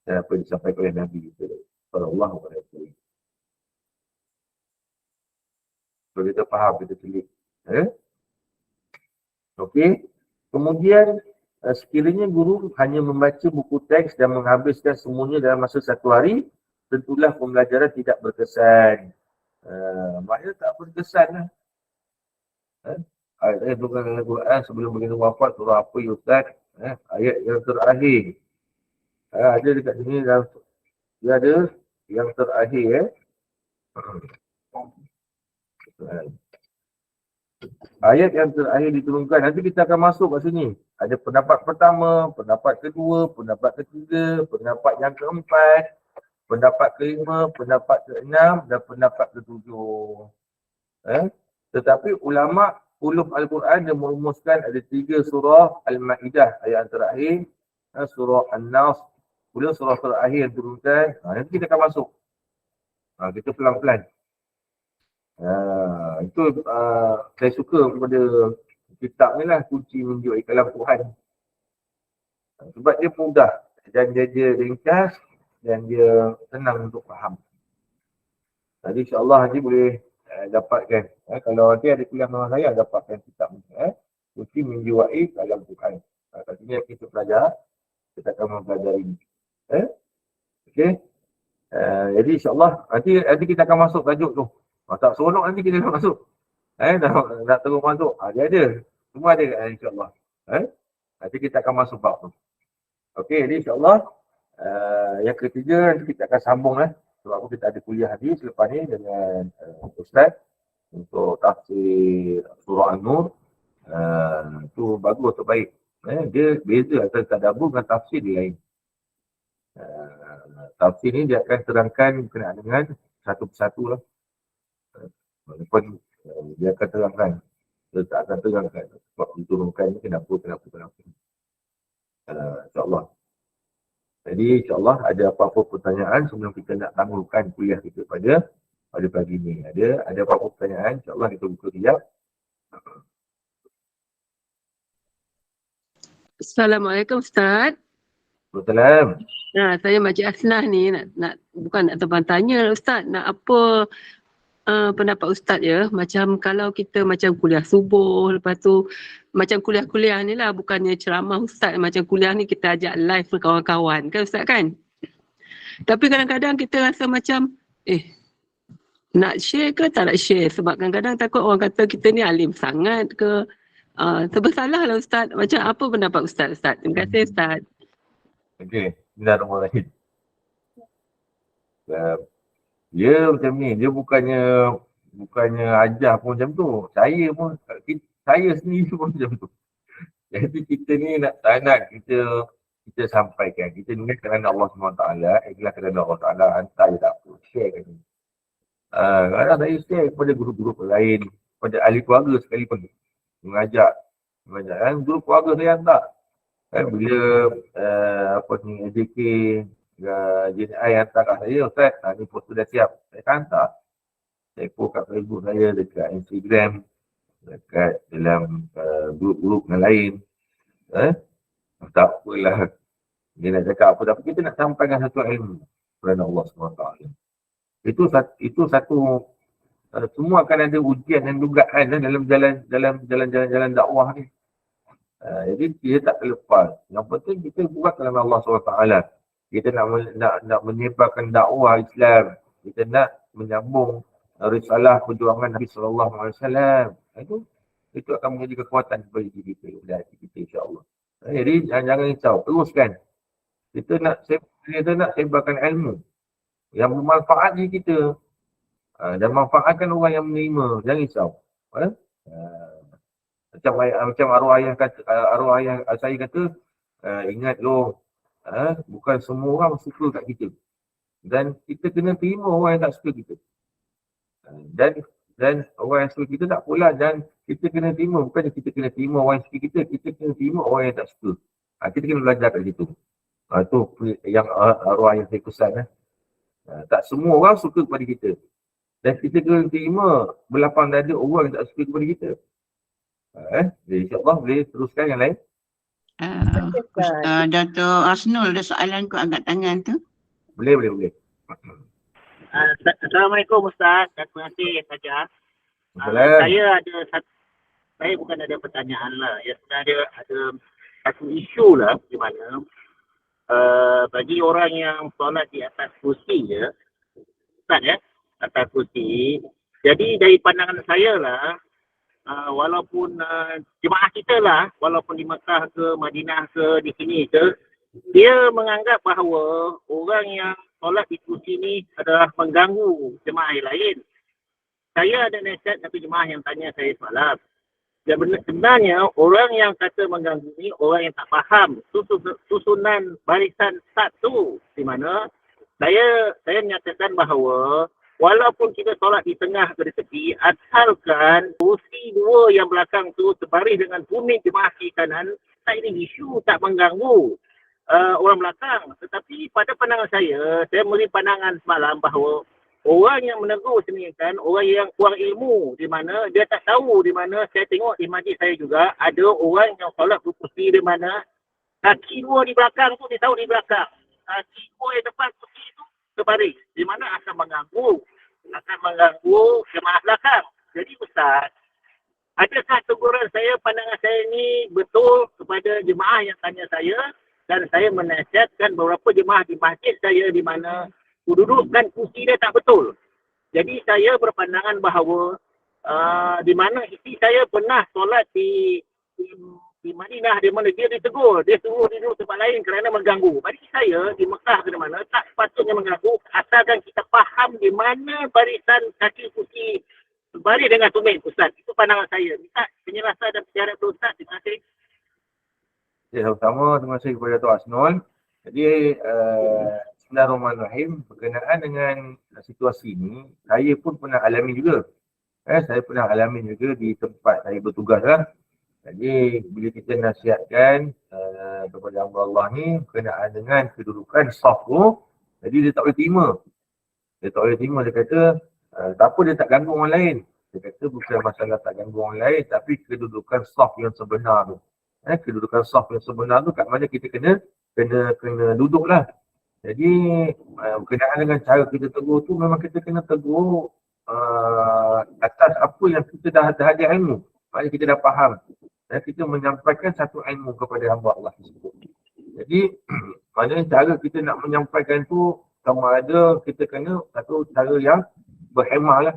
dan apa yang disampaikan oleh Nabi sallallahu alaihi wasallam. So kita faham, kita telik. Okey. Kemudian sekiranya guru hanya membaca buku teks dan menghabiskan semuanya dalam masa satu hari, tentulah pembelajaran tidak berkesan. Maknanya tak berkesan lah. Ayat turun dalam Quran sebelum baginda wafat, surah apa ya Ustaz? Ayat yang terakhir. Ada dekat sini, dia ada yang terakhir. Ayat yang terakhir diturunkan. Nanti kita akan masuk kat sini. Ada pendapat pertama, pendapat kedua, pendapat ketiga, pendapat yang keempat, pendapat kelima, pendapat keenam dan pendapat ketujuh. Tetapi ulama ulum Al-Quran dia merumuskan ada 3 surah Al-Ma'idah ayat terakhir, surah An-Nas, kemudian surah terakhir yang turunkan. Nanti kita akan masuk. Kita pelan-pelan. Itu saya suka kepada kitab ni lah, kunci menuju kalam Tuhan. Sebab dia mudah dan dia ringkas dan dia senang untuk faham. Jadi insyaAllah nanti boleh dapatkan. Kalau nanti ada kuliah dengan saya, dapatkan kitab ni. Kunci menuju kalam Tuhan. Katanya kita belajar, kita akan mempelajari ini. Okey. Jadi insyaAllah nanti kita akan masuk tajuk tu. Tak seronok nanti kita nak masuk. Nak terus masuk. Dia ada. Semua ada insyaAllah. Nanti kita akan masuk bab tu. Okey, jadi insyaAllah yang ketiga nanti kita akan sambung sebab kita ada kuliah hadis selepas ni dengan Ustaz untuk tafsir surah An-Nur. Tu bagus atau baik. Dia beza antara tadabbur dengan tafsir dia lain. Tafsir ni dia akan terangkan berkenaan dengan satu persatu lah. Walaupun dia akan terangkan. Dia tak akan terangkan. Sebab diturunkan ni kenapa. InsyaAllah. Jadi insyaAllah ada apa-apa pertanyaan sebelum kita nak tangguhkan kuliah kita pada pagi ni. Ada apa-apa pertanyaan, insyaAllah kita buka sekejap.
Assalamualaikum Ustaz.
Assalamualaikum.
Saya Makcik Asnah ni bukan nak terbang tanya Ustaz, nak apa pendapat Ustaz ya, macam kalau kita macam kuliah subuh, lepas tu macam kuliah-kuliah ni lah, bukannya ceramah Ustaz, macam kuliah ni kita ajak live ke kawan-kawan kan Ustaz kan. Tapi kadang-kadang kita rasa macam nak share ke tak nak share, sebab kadang-kadang takut orang kata kita ni alim sangat ke. Serba salah lah Ustaz. Macam apa pendapat Ustaz? Terima kasih Ustaz.
Okey, bismillahirrahmanirrahim. Dia macam ni, dia bukannya ajar pun macam tu. Saya sendiri pun macam tu. Jadi kita ni tak nak kita sampaikan. Kita ni kerana Allah SWT, ikhlas kerana Allah Ta'ala, hantar je tak apa. Share kan. Kadang saya share kepada guru-guru lain, kepada ahli keluarga sekalipun. Mengajak guru keluarga saya hantar. Bila AJK JNI hantar kat saya, Ustaz, ni poster dah siap. Saya akan hantar. Saya post kat Facebook saya, dekat Instagram, dekat dalam grup-grup yang lain. Tak apalah. Dia nak cakap apa, tapi kita nak sampaikan satu ilmu kerana Allah SWT. Itu satu, semua akan ada ujian dan dugaan dalam jalan dakwah ni. Jadi dia tak terlepas. Yang penting kita buat kerana Allah SWT. Kita nak menyebarkan dakwah Islam. Kita nak menyambung risalah perjuangan Nabi SAW. Itu akan menjadi kekuatan kepada diri kita, kepada hati kita insya-Allah. Jadi jangan risau, teruskan. Kita nak sebarkan ilmu yang bermanfaat bagi kita. Dan manfaatkan orang yang menerima. Jangan risau. Macam arwah ayah saya kata, ingat loh, bukan semua orang suka kat kita. Dan kita kena terima orang yang tak suka kita. Dan orang yang suka kita tak pula, dan kita kena terima, bukan kita kena terima orang yang suka kita kena terima orang yang tak suka. Kita kena belajar kat situ. Itu yang arwah yang saya pesan. Tak semua orang suka kepada kita. Dan kita kena terima berlapang dada orang yang tak suka kepada kita. Jadi insyaAllah boleh teruskan yang lain.
Dato' Asnul, ada soalan ku angkat tangan tu.
Boleh.
Assalamualaikum Ustaz. Terima kasih saja. Saya bukan ada pertanyaan lah. Ada satu isu lah di mana bagi orang yang solat di atas kursi je, Ustaz atas kursi. Jadi dari pandangan saya lah, walaupun jemaah kita lah, walaupun di Mekah ke Madinah ke di sini ke, dia menganggap bahawa orang yang solat di kursi ni adalah mengganggu jemaah yang lain. Saya ada nasihat Nabi jemaah yang tanya saya semalam. Sebenarnya orang yang kata mengganggu ni orang yang tak faham susunan barisan satu, di mana saya menyatakan bahawa walaupun kita solat di tengah ke di tepi, asalkan kursi dua yang belakang tu terbaris dengan bumi jemaah kiri kanan, tak ini isu, tak mengganggu orang belakang. Tetapi pada pandangan saya memberi pandangan semalam bahawa orang yang menegur sini kan orang yang kurang ilmu, di mana dia tak tahu, di mana saya tengok di majlis saya juga ada orang yang solat berkursi di mana kaki dua di belakang tu dia tahu di belakang, kaki dua di depan kursi tu terbaring, di mana akan mengganggu jemaah belakang. Jadi Ustaz, adakah teguran saya, pandangan saya ni betul kepada jemaah yang tanya saya, dan saya menasihatkan beberapa jemaah di masjid saya di mana kedudukan kursi dia tak betul. Jadi saya berpandangan bahawa di mana isteri saya pernah solat di Madinah, di mana dia ditegur, dia suruh dia duduk tempat lain kerana mengganggu. Bagi saya di Mekah ke mana tak sepatutnya mengganggu, asalkan kita faham di mana barisan kaki kursi baris dengan tumit, Ustaz. Itu pandangan saya. Minta penjelasan dan penjara Ustaz. Terima kasih.
Ya, sama-sama. Terima kasih kepada Tuan Asnul. Jadi, Bismillahirrahmanirrahim. Berkenaan dengan situasi ini, saya pun pernah alami juga. Saya pernah alami juga di tempat saya bertugas lah. Jadi, bila kita nasihatkan kepada hamba Allah ni berkenaan dengan kedudukan saf tu, jadi dia tak boleh terima. Dia tak boleh terima. Dia kata, tak apa dia tak ganggu orang lain. Dia kata bukan masalah tak ganggu orang lain, tapi kedudukan saf yang sebenar tu. Kedudukan saf yang sebenar tu kat mana kita kena duduk lah. Jadi berkenaan dengan cara kita tegur tu memang kita kena tegur atas apa yang kita dah ada ilmu. Maknanya kita dah faham. Kita menyampaikan satu ilmu kepada hamba Allah tersebut. Jadi maknanya cara kita nak menyampaikan tu sama ada kita kena satu cara yang berhemah lah.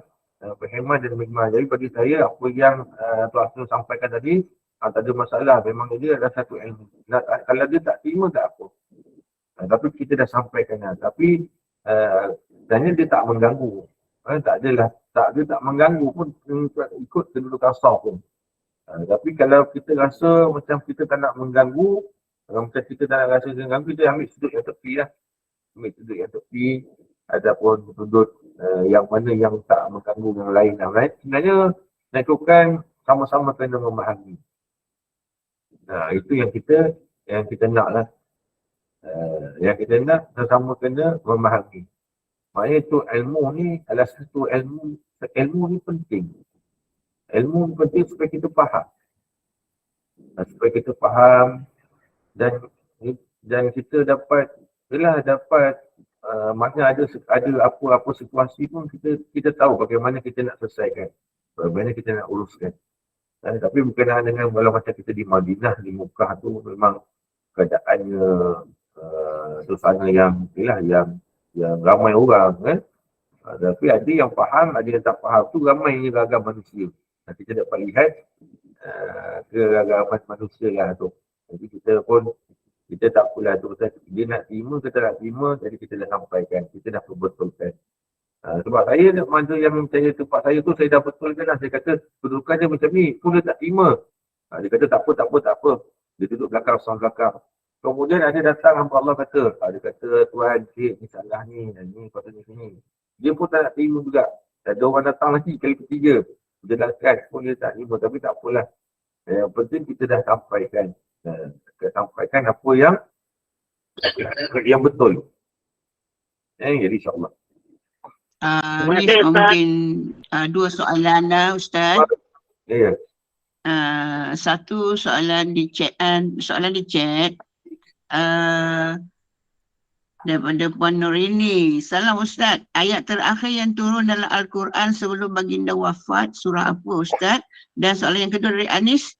Berhemah dan berhemah. Jadi bagi saya apa yang Tuan Asnul sampaikan tadi tak ada masalah. Memang dia ada satu ilmu. Kalau dia tak terima tak apa. Tapi kita dah sampaikan lah. Tapi sebenarnya dia tak mengganggu. Dia tak mengganggu pun ikut kedudukan saf pun. Tapi kalau kita rasa macam kita tak nak mengganggu, macam kita tak nak rasa mengganggu, kita ambil sudut yang tepi lah. Ambil sudut yang tepi ataupun sudut yang mana yang tak mengganggu yang lain. Sebenarnya lakukan sama-sama kena memahami. Itu yang kita nak lah. Yang kita nak sama-sama kena memahami. Maknanya itu ilmu ni adalah satu ilmu ni penting. Ilmu penting supaya kita faham. Supaya kita faham dan kita dapat maknanya ada apa-apa situasi pun kita tahu bagaimana kita nak selesaikan. Bagaimana kita nak uruskan. Tapi berkenaan dengan kalau macam kita di Madinah, di Mekah tu memang keadaannya suasana yang ramai orang kan. Tapi ada yang faham, ada yang tak faham. Tu ramainya ragam manusia. Kita dapat lihat keragaman manusia lah tu. Jadi kita tak pula tu. Dia nak terima, kita nak terima. Jadi kita dah sampaikan. Kita dah perbetulkan. Sebab saya masa yang tempat saya tu, saya dah betulkan lah. Saya kata, kedudukan dia macam ni. Pun dia tak terima. Dia kata tak apa. Dia duduk belakang, sang belakang. Kemudian ada datang hamba Allah kata, dia kata, Tuan, cik, ni salah ni, ni, patutnya sini. Dia pun tak nak terima juga. Ada orang datang lagi kali ketiga. Dia datang pun dia tak terima, tapi tak apalah. Yang penting kita dah sampaikan. Sampaikan apa yang betul. Jadi insyaAllah.
Ni mungkin dua soalan dah Ustaz.
Ya.
Satu soalan di chat. Daripada Puan Nurini. Salam Ustaz. Ayat terakhir yang turun dalam Al-Quran sebelum baginda wafat, surah apa Ustaz? Dan soalan yang kedua dari Anis,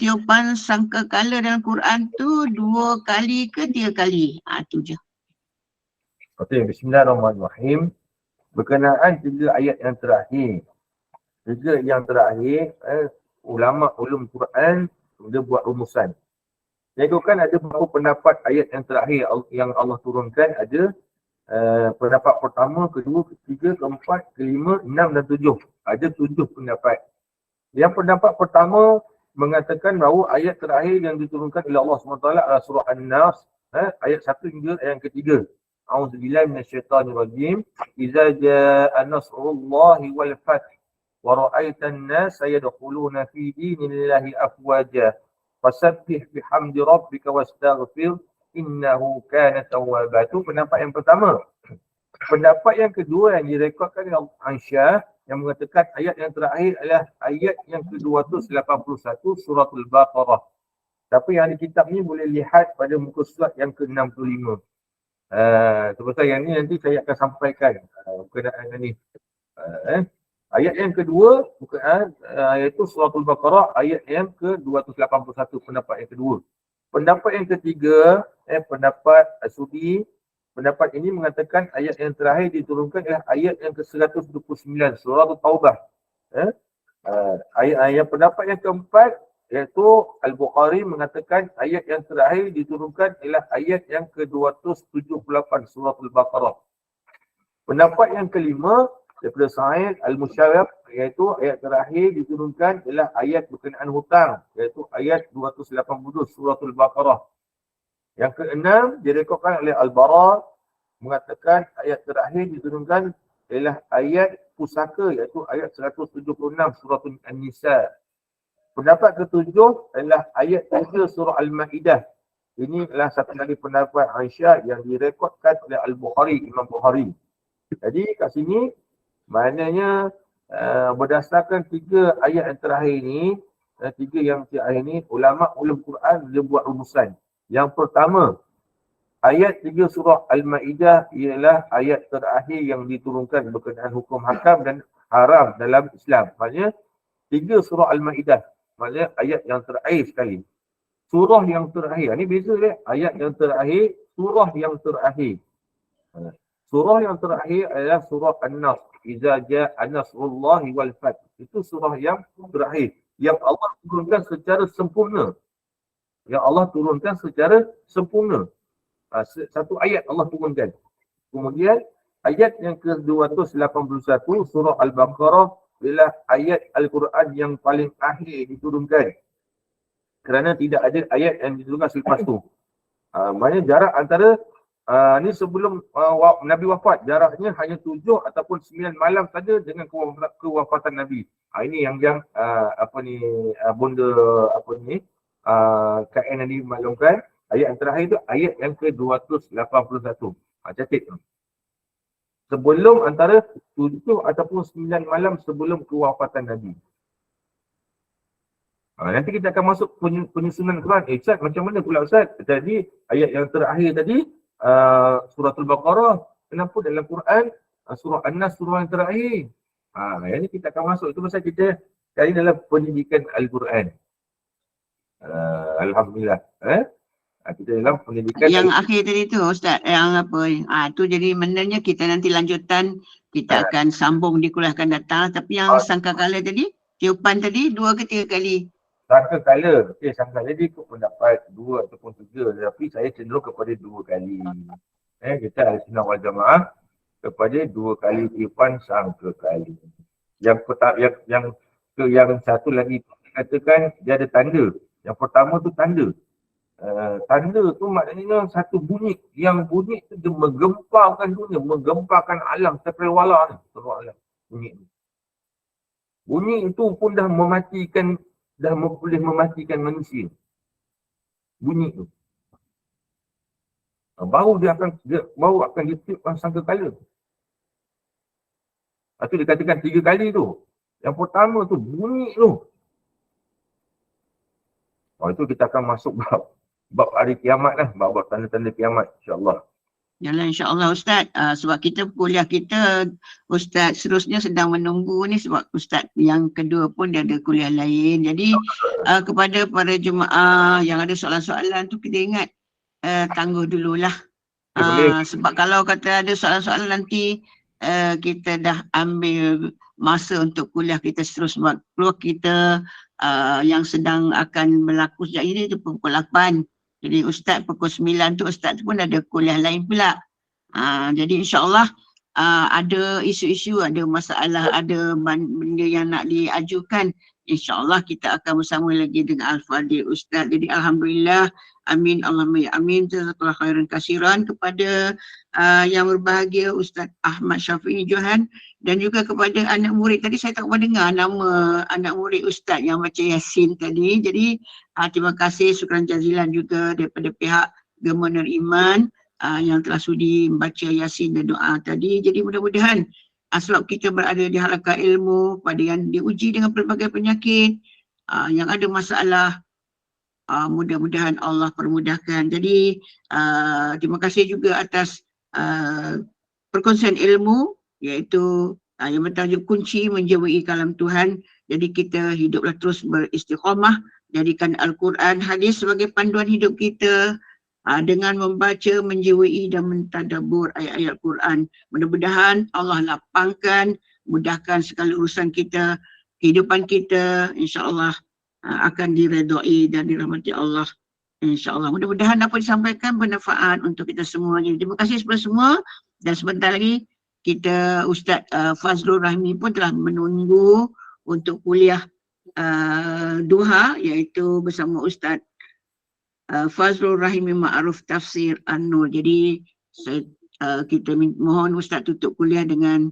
tiupan sangkakala dalam Quran tu 2 kali ke 3 kali? Itu je.
Okey, bismillahirrahmanirrahim. Berkenaan 3 ayat yang terakhir. 3 yang terakhir, ulama ulum Quran dia buat rumusan. Jadi kan ada beberapa pendapat ayat yang terakhir yang Allah turunkan. Ada pendapat pertama, kedua, ketiga, keempat, kelima, 6 dan 7. Ada 7 pendapat. Yang pendapat pertama mengatakan bahawa ayat terakhir yang diturunkan oleh Allah SWT adalah surah An-Nas, ayat 1 hingga ayat yang ketiga. A'udzubillahi minasyaitanirrajim. Idza jaa'a nasrullahi wal fath wa ra'aitan nasa yadkhuluna fi dinillahi afwaja. Fasabbih bihamdi rabbika wastaghfir innahu kana tawwaba. Itu pendapat yang pertama. Pendapat yang kedua yang direkodkan oleh Aisyah yang mengatakan ayat yang terakhir adalah ayat yang ke-281 suratul Baqarah. Tapi yang di kitab ni boleh lihat pada muka surat yang ke-65. Sebab yang ni nanti saya akan sampaikan berkenaan ni. Ayat yang kedua iaitu suratul Baqarah ayat yang ke-281 pendapat yang kedua. Pendapat yang ketiga pendapat As-Sudi, pendapat ini mengatakan ayat yang terakhir diturunkan adalah ayat yang ke-129 surah Taubah. Ayat pendapat yang keempat iaitu Al-Bukhari mengatakan ayat yang terakhir diturunkan ialah ayat yang ke-278 surah Al-Baqarah. Pendapat yang kelima daripada Sa'id Al-Musyarraf iaitu ayat terakhir diturunkan ialah ayat berkenaan hutang iaitu ayat 282 surah Al-Baqarah. Yang keenam direkodkan oleh Al-Bara mengatakan ayat terakhir diturunkan ialah ayat pusaka iaitu ayat 176 surah An-Nisa. Pendapat ketujuh adalah ayat 3 surah Al-Ma'idah. Ini adalah satu lagi pendapat Aisyah yang direkodkan oleh Al-Bukhari, Imam Bukhari. Jadi kat sini maknanya berdasarkan tiga ayat yang terakhir ni, tiga yang terakhir ni, ulama ulum Quran dia buat rumusan. Yang pertama, ayat 3 surah Al-Ma'idah ialah ayat terakhir yang diturunkan berkenaan hukum hakam dan haram dalam Islam. Maksudnya 3 surah Al-Ma'idah. Maksudnya ayat yang terakhir sekali. Surah yang terakhir. Ini beza dia. Ayat yang terakhir, surah yang terakhir. Surah yang terakhir adalah surah An-Nasr. Iza ja'a nasrullahi wal fath. Itu surah yang terakhir. Yang Allah turunkan secara sempurna. Yang Allah turunkan secara sempurna. Satu ayat Allah turunkan. Kemudian ayat yang ke-281 surah Al-Baqarah ialah ayat Al-Quran yang paling akhir diturunkan. Kerana tidak ada ayat yang diturunkan selepas tu. Maknanya jarak antara ni sebelum Nabi wafat, jaraknya hanya 7 ataupun 9 malam saja dengan kewafatan Nabi. Ini yang bonda KN yang dimaklumkan. Ayat yang terakhir tu ayat yang ke-281. Catat tu. Sebelum antara 7 ataupun 9 malam sebelum kewafatan Nabi. Nanti kita akan masuk penyusunan Quran. Ustaz, macam mana pula Ustaz? Jadi ayat yang terakhir tadi suratul Baqarah. Kenapa dalam Quran surah An-Nas surah yang terakhir? Yang ni kita akan masuk. Itu pasal kita kali dalam pendidikan Al-Quran. Alhamdulillah. Kita dalam pendidikan
yang akhir tadi tu Ustaz, yang apa tu jadi maknanya kita nanti lanjutan kita akan sambung di kuliah akan datang. Tapi yang sangkakala tadi, tiupan tadi 2 ke 3 kali?
Sangkakala, sangkakala dia ikut pendapat 2 ataupun 3, tapi saya cenderung kepada 2 kali. Kita Ahlussunnah wal Jamaah kepada 2 kali tiupan sangkakala. Yang satu lagi katakan dia ada tanda. Yang pertama tu tanda. Tanda tu maknanya satu bunyi. Yang bunyi tu dia menggemparkan dunia, menggemparkan alam cakrawala ni. Bunyi tu. Bunyi itu pun dah boleh mematikan manusia. Bunyi tu. Baru dia akan ditiupkan sangkakala. Itu dia katakan 3 kali tu. Yang pertama tu bunyi tu. Itu kita akan masuk bab hari kiamat lah. Bab tanda-tanda kiamat, insyaAllah.
Yalah, insyaAllah Ustaz. Sebab kita kuliah kita, Ustaz seterusnya sedang menunggu ni sebab Ustaz yang kedua pun dia ada kuliah lain. Jadi kepada para jemaah yang ada soalan-soalan tu kita ingat tangguh dululah. Sebab kalau kata ada soalan-soalan nanti kita dah ambil masa untuk kuliah kita seterusnya. Keluar kita yang sedang akan berlaku sejak ini tu pukul 8. Jadi Ustaz pukul 9 tu Ustaz tu pun ada kuliah lain pula. Jadi insyaAllah ada isu-isu, ada masalah, ada benda yang nak diajukan. InsyaAllah kita akan bersama lagi dengan Al-Fadhil Ustaz. Jadi Alhamdulillah, amin, Allahumma ya amin. Jazakallah khairan kasiran kepada yang berbahagia Ustaz Ahmad Syafi'i Johan. Dan juga kepada anak murid, tadi saya tak pernah dengar nama anak murid Ustaz yang baca Yasin tadi. Jadi terima kasih, syukran jazilan juga daripada pihak Gemener Iman yang telah sudi membaca Yasin dan doa tadi. Jadi mudah-mudahan sebab kita berada di halaqah ilmu, pada yang diuji dengan pelbagai penyakit, yang ada masalah, mudah-mudahan Allah permudahkan. Jadi terima kasih juga atas perkongsian ilmu, iaitu yang bertajuk kunci menjauhi kalam Tuhan. Jadi kita hiduplah terus beristiqamah, jadikan Al-Quran, hadis sebagai panduan hidup kita dengan membaca, menjiwai dan mentadabbur ayat-ayat Al-Quran. Mudah-mudahan Allah lapangkan, mudahkan segala urusan kita, kehidupan kita, insya-Allah akan diredai dan dirahmati Allah, insya-Allah. Mudah-mudahan apa disampaikan bermanfaat untuk kita semua. Jadi terima kasih kepada semua, dan sebentar lagi kita Ustaz Fazlur Rahmi pun telah menunggu untuk kuliah duha, iaitu bersama Ustaz Fazlur Rahimi Ma'ruf Tafsir An-Nur. Jadi kita mohon Ustaz tutup kuliah dengan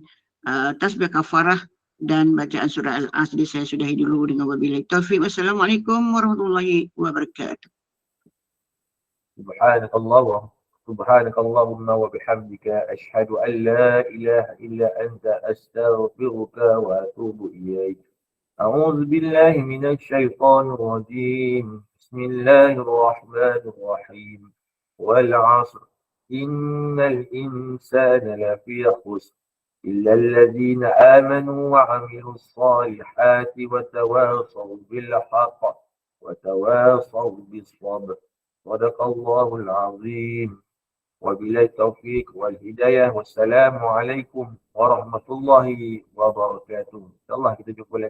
tasbih kafarah dan bacaan surah Al-As. Jadi saya sudahi dulu dengan wabillahi taufiq. Wassalamualaikum warahmatullahi wabarakatuh.
سبحانك اللهم وبحمدك أشهد أن لا إله إلا أنت أستغفرك وأتوب إليك. أعوذ بالله من الشيطان الرجيم. بسم الله الرحمن الرحيم. والعصر إن الإنسان لفي خسر إلا الذين آمنوا وعملوا الصالحات وتواصوا بالحق وتواصوا بالصبر. صدق الله العظيم. وبالله التوفيق والهداية. والسلام عليكم ورحمة الله وبركاته. إن شاء الله kita jumpa lagi.